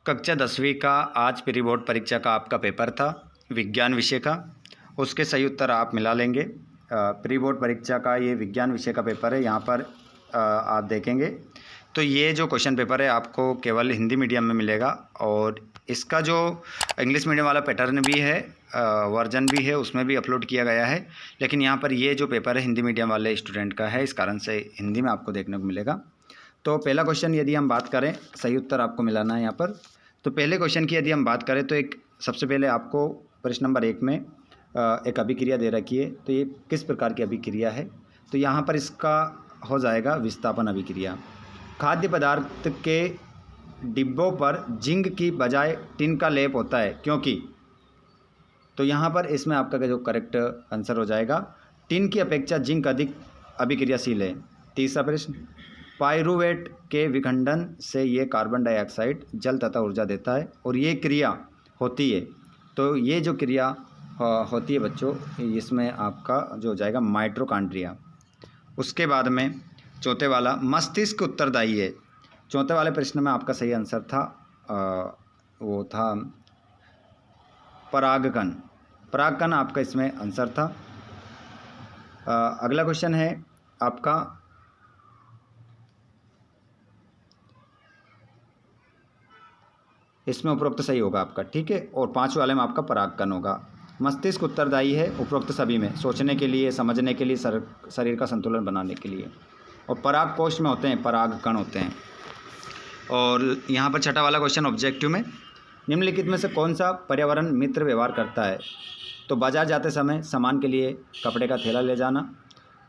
कक्षा 10वीं का आज प्री बोर्ड परीक्षा का आपका पेपर था विज्ञान विषय का। उसके सही उत्तर आप मिला लेंगे। प्री बोर्ड परीक्षा का ये विज्ञान विषय का पेपर है। यहाँ पर आप देखेंगे तो ये जो क्वेश्चन पेपर है आपको केवल हिंदी मीडियम में मिलेगा और इसका जो इंग्लिश मीडियम वाला पैटर्न भी है, वर्जन भी है, उसमें भी अपलोड किया गया है। लेकिन यहाँ पर ये जो पेपर है हिंदी मीडियम वाले स्टूडेंट का है, इस कारण से हिंदी में आपको देखने को मिलेगा। तो पहला क्वेश्चन यदि हम बात करें, सही उत्तर आपको मिलाना है यहाँ पर। तो पहले क्वेश्चन की यदि हम बात करें तो एक सबसे पहले आपको प्रश्न नंबर 1 में एक अभिक्रिया दे रखी है। तो ये किस प्रकार की अभिक्रिया है, तो यहाँ पर इसका हो जाएगा विस्थापन अभिक्रिया। खाद्य पदार्थ के डिब्बों पर जिंक की बजाय टिन का लेप होता है क्योंकि, तो यहाँ पर इसमें आपका जो करेक्ट आंसर हो जाएगा, टिन की अपेक्षा जिंक अधिक अभिक्रियाशील है। तीसरा प्रश्न, पाइरूवेट के विखंडन से ये कार्बन डाइऑक्साइड जल तथा ऊर्जा देता है और ये क्रिया होती है। तो ये जो क्रिया होती है बच्चों, इसमें आपका जो हो जाएगा माइटोकॉन्ड्रिया। उसके बाद में चौथे वाला, मस्तिष्क उत्तरदायी है। चौथे वाले प्रश्न में आपका सही आंसर था वो था परागकण। परागकण आपका इसमें आंसर था। अगला क्वेश्चन है आपका, इसमें उपरोक्त सही होगा आपका, ठीक है। और 5 वाले में आपका परागकण होगा। मस्तिष्क उत्तरदायी है उपरोक्त सभी में, सोचने के लिए, समझने के लिए, शरीर का संतुलन बनाने के लिए। और पराग कोश में होते हैं परागकण होते हैं। और यहाँ पर छठा वाला क्वेश्चन ऑब्जेक्टिव में, निम्नलिखित में से कौन सा पर्यावरण मित्र व्यवहार करता है। तो बाजार जाते समय सामान के लिए कपड़े का थैला ले जाना,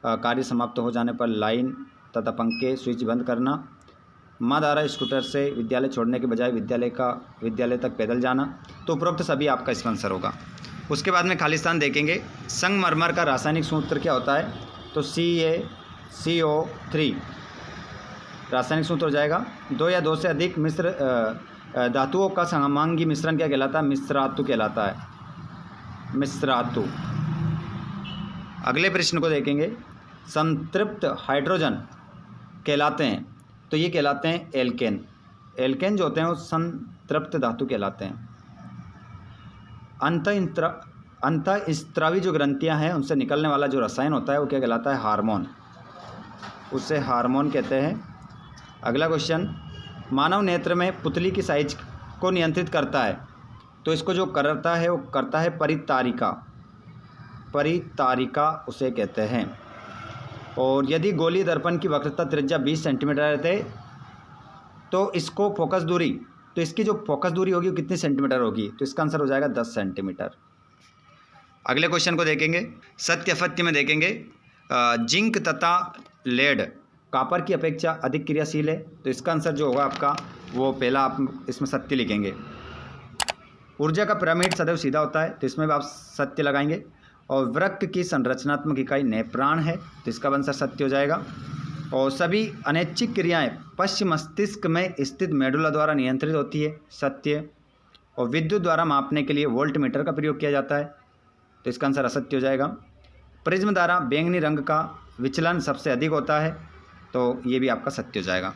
कार्य समाप्त हो जाने पर लाइन तथा पंखे स्विच बंद करना, माँ द्वारा स्कूटर से विद्यालय छोड़ने के बजाय विद्यालय तक पैदल जाना। तो उपरोक्त सभी आपका इसका आंसर होगा। उसके बाद में खालिस्तान देखेंगे। संगमरमर का रासायनिक सूत्र क्या होता है, तो CaCO3 रासायनिक सूत्र हो जाएगा। 2 या 2 से अधिक मिश्र धातुओं का समांगी मिश्रण क्या कहलाता है, मिश्रातु कहलाता है, मिश्रातु। अगले प्रश्न को देखेंगे, संतृप्त हाइड्रोजन कहलाते हैं, तो ये कहलाते हैं एल्केन। एल्केन जो होते हैं वो संतृप्त धातु कहलाते हैं। अंतःस्त्रावी जो ग्रंथियां हैं उनसे निकलने वाला जो रसायन होता है वो क्या कहलाता है, हार्मोन, उसे हार्मोन कहते हैं। अगला क्वेश्चन, मानव नेत्र में पुतली की साइज को नियंत्रित करता है, तो इसको जो करता है वो करता है परितारिका, परितारिका उसे कहते हैं। और यदि गोलीय दर्पण की वक्रता त्रिज्या 20 सेंटीमीटर है तो इसको फोकस दूरी, तो इसकी जो फोकस दूरी होगी वो कितनी सेंटीमीटर होगी, तो इसका आंसर हो जाएगा 10 सेंटीमीटर। अगले क्वेश्चन को देखेंगे, सत्य असत्य में देखेंगे। जिंक तथा लेड कॉपर की अपेक्षा अधिक क्रियाशील है, तो इसका आंसर जो होगा आपका वो पहला आप इसमें सत्य लिखेंगे। ऊर्जा का पिरामिड सदैव सीधा होता है, तो इसमें भी आप सत्य लगाएंगे। और वृक्क की संरचनात्मक इकाई नेप्राण है, तो इसका आंसर सत्य हो जाएगा। और सभी अनैच्छिक क्रियाएं पश्चिम मस्तिष्क में स्थित मेडुला द्वारा नियंत्रित होती है, सत्य। और विद्युत द्वारा मापने के लिए वोल्ट मीटर का प्रयोग किया जाता है, तो इसका आंसर असत्य हो जाएगा। प्रिज्म द्वारा बैंगनी रंग का विचलन सबसे अधिक होता है, तो ये भी आपका सत्य हो जाएगा।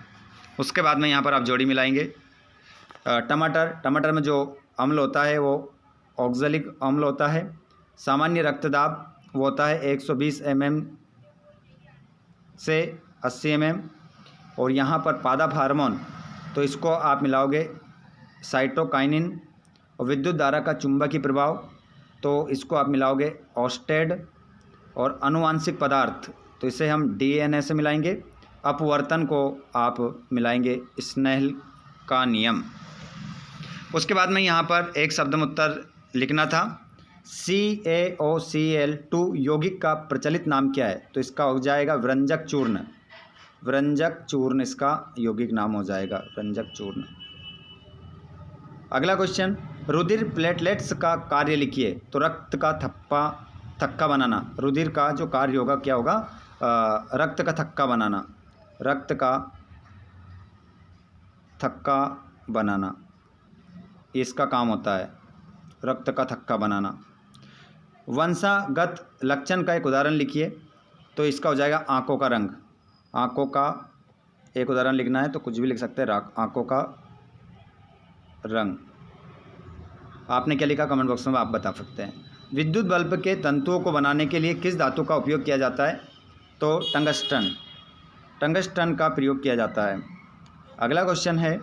उसके बाद में यहाँ पर आप जोड़ी मिलाएंगे। टमाटर में जो अम्ल होता है वो ऑक्जेलिक अम्ल होता है। सामान्य रक्तदाब वो होता है 120 mm से 80 mm। और यहाँ पर पादप हार्मोन, तो इसको आप मिलाओगे साइटोकाइनिन। और विद्युत धारा का चुंबकीय प्रभाव, तो इसको आप मिलाओगे ऑस्टेड। और अनुवांशिक पदार्थ, तो इसे हम DNA से मिलाएंगे। अपवर्तन को आप मिलाएंगे स्नेल का नियम। उसके बाद में यहाँ पर एक शब्द में उत्तर लिखना था। CaOCl2 यौगिक का प्रचलित नाम क्या है, तो इसका हो जाएगा व्रंजक चूर्ण। व्रंजक चूर्ण इसका यौगिक नाम हो जाएगा, व्रंजक चूर्ण। अगला क्वेश्चन, रुधिर प्लेटलेट्स का कार्य लिखिए। तो रक्त का थक्का बनाना, रुधिर का जो कार्य होगा क्या होगा, रक्त का थक्का बनाना, रक्त का थक्का बनाना, इसका काम होता है, रक्त का थक्का बनाना। वंशागत लक्षण का एक उदाहरण लिखिए, तो इसका हो जाएगा आंखों का रंग। आंखों का एक उदाहरण लिखना है तो कुछ भी लिख सकते हैं, आंखों का रंग। आपने क्या लिखा कमेंट बॉक्स में आप बता सकते हैं। विद्युत बल्ब के तंतुओं को बनाने के लिए किस धातु का उपयोग किया जाता है? तो टंगस्टन, टंगस्टन का प्रयोग किया जाता है। अगला क्वेश्चन है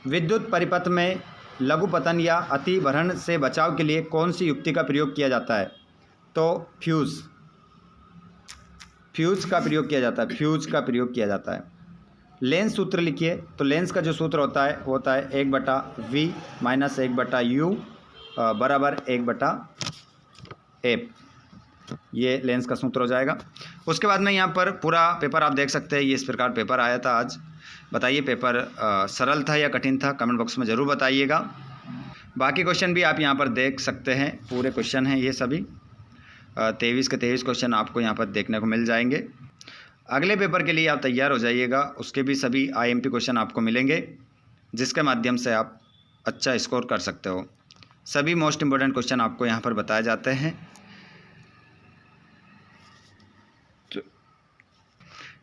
विद्युत परिपथ में लघु पतन या अतिभरण से बचाव के लिए कौन सी युक्ति का प्रयोग किया जाता है? तो फ्यूज़, फ्यूज़ का प्रयोग किया जाता है, फ्यूज़ का प्रयोग किया जाता है। लेंस सूत्र लिखिए। तो लेंस का जो सूत्र होता है वो होता है 1/v माइनस 1/u बराबर 1/f। ये लेंस का सूत्र हो जाएगा। उसके बाद में यहाँ पर पूरा पेपर आप देख सकते हैं। ये इस प्रकार पेपर आया था आज। बताइए पेपर सरल था या कठिन था? कमेंट बॉक्स में ज़रूर बताइएगा। बाकी क्वेश्चन भी आप यहाँ पर देख सकते हैं। पूरे क्वेश्चन हैं ये सभी 23 के 23 क्वेश्चन आपको यहाँ पर देखने को मिल जाएंगे। अगले पेपर के लिए आप तैयार हो जाइएगा। उसके भी सभी IMP क्वेश्चन आपको मिलेंगे जिसके माध्यम से आप अच्छा स्कोर कर सकते हो। सभी मोस्ट इम्पोर्टेंट क्वेश्चन आपको यहाँ पर बताए जाते हैं।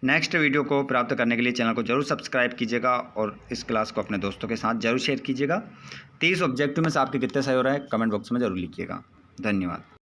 नेक्स्ट वीडियो को प्राप्त करने के लिए चैनल को जरूर सब्सक्राइब कीजिएगा और इस क्लास को अपने दोस्तों के साथ जरूर शेयर कीजिएगा। 30 ऑब्जेक्टिव में से आपके कितने सही हो रहे हैं कमेंट बॉक्स में ज़रूर लिखिएगा। धन्यवाद।